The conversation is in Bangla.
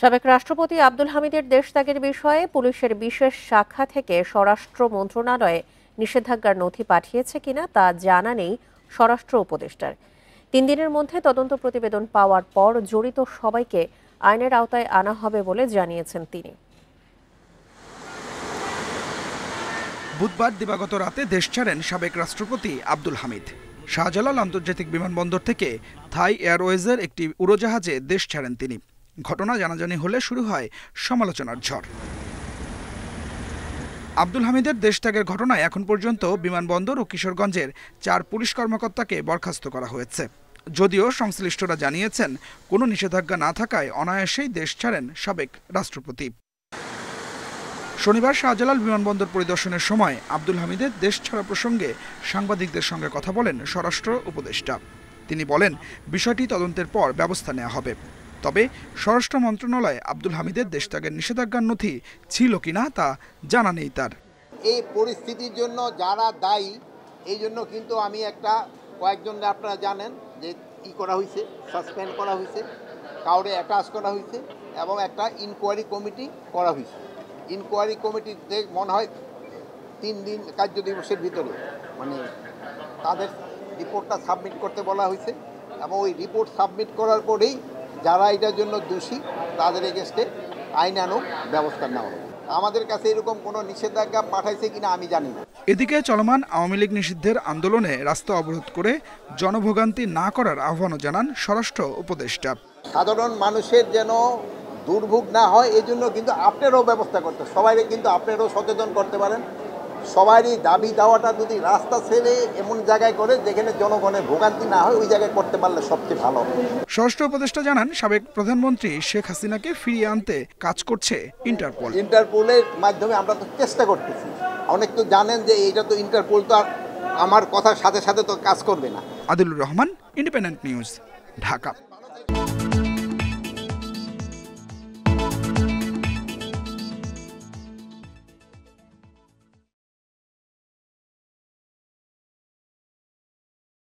সাবেক রাষ্ট্রপতি আব্দুল হামিদের দেশত্যাগের বিষয়ে পুলিশের বিশেষ শাখা থেকে স্বরাষ্ট্র মন্ত্রণালয়ে নিষেধাজ্ঞার নথি পাঠিয়েছে কিনা তা জানা নেই স্বরাষ্ট্র উপদেষ্টার। 3 দিনের মধ্যে তদন্ত প্রতিবেদন পাওয়ার পর জড়িত সবাইকে আইনের আওতায় আনা হবে বলে জানিয়েছেন তিনি। বুধবার দিবাগত রাতে দেশ ছাড়েন সাবেক রাষ্ট্রপতি আব্দুল হামিদ। শাহজালাল আন্তর্জাতিক বিমানবন্দর থেকে থাই এয়ারওয়েজের একটি উড়োজাহাজে দেশ ছাড়েন তিনি। ঘটনা জানাজানি হলে শুরু হয় সমালোচনার ঝড়। আব্দুল হামিদের দেশত্যাগের ঘটনায় এখন পর্যন্ত বিমানবন্দর ও কিশোরগঞ্জের 4 পুলিশ কর্মকর্তাকে বরখাস্ত করা হয়েছে। যদিও সংশ্লিষ্টরা জানিয়েছেন, কোনো নিষেধাজ্ঞা না থাকায় অনায়াসেই দেশ ছাড়েন সাবেক রাষ্ট্রপতি। শনিবার শাহজালাল বিমানবন্দর পরিদর্শনের সময় আব্দুল হামিদের দেশ ছাড়া প্রসঙ্গে সাংবাদিকদের সঙ্গে কথা বলেন স্বরাষ্ট্র উপদেষ্টা। তিনি বলেন, বিষয়টি তদন্তের পর ব্যবস্থা নেওয়া হবে। তবে স্বরাষ্ট্র মন্ত্রণালয়ে আব্দুল হামিদের দেশত্যাগের নিষেধাজ্ঞার নথি ছিল কিনা তা জানা নেই তার। এই পরিস্থিতির জন্য যারা দায়ী, এই জন্য কিন্তু আমি কয়েকজন আপনারা জানেন যে করা হয়েছে, সাসপেন্ড করা হয়েছে, কাউরে অ্যাটাচ করা হয়েছে এবং একটা ইনকোয়ারি কমিটি করা হয়েছে। ইনকোয়ারি কমিটিতে মনে হয় 3 দিন কার্য দিবসের ভিতরে তাদের রিপোর্টটা সাবমিট করতে বলা হয়েছে এবং ওই রিপোর্ট সাবমিট করার পরেই যারা এটার জন্য দোষী তাদের এগেনস্টে আইনানুগ ব্যবস্থা নেওয়া হবে। আমাদের কাছে এরকম কোনো নিষেধাজ্ঞা পাঠাইছে কিনা আমি জানি না। এদিকে চলমান আওয়ামী লীগ নিষিদ্ধের আন্দোলনে রাস্তা অবরোধ করে জনভোগান্তি না করার আহ্বানও জানান স্বরাষ্ট্র উপদেষ্টা। সাধারণ মানুষের যেন দুর্ভোগ না হয় এই জন্য কিন্তু আপনারাও ব্যবস্থা করতে, সবাই কিন্তু আপনারাও সচেতন করতে পারেন। সবারই দাবি দাওয়াটা যদি রাস্তা ছেড়ে এমন জায়গায় করে যেখানে জনগণের ভোগান্তি না হয় ওই জায়গায় করতে পারলে সবচেয়ে ভালো। স্বরাষ্ট্র উপদেষ্টা জানান, সাবেক প্রধানমন্ত্রী শেখ হাসিনাকে ফিরিয়ে আনতে কাজ করছে ইন্টারপোল। ইন্টারপোলের মাধ্যমে আমরা তো চেষ্টা করতেছি। অনেক তো জানেন যে এইটা তো ইন্টারপোল তো আর আমার কথার সাথে সাথে তো কাজ করবে না। Adilur Rahman, independent news, Dhaka.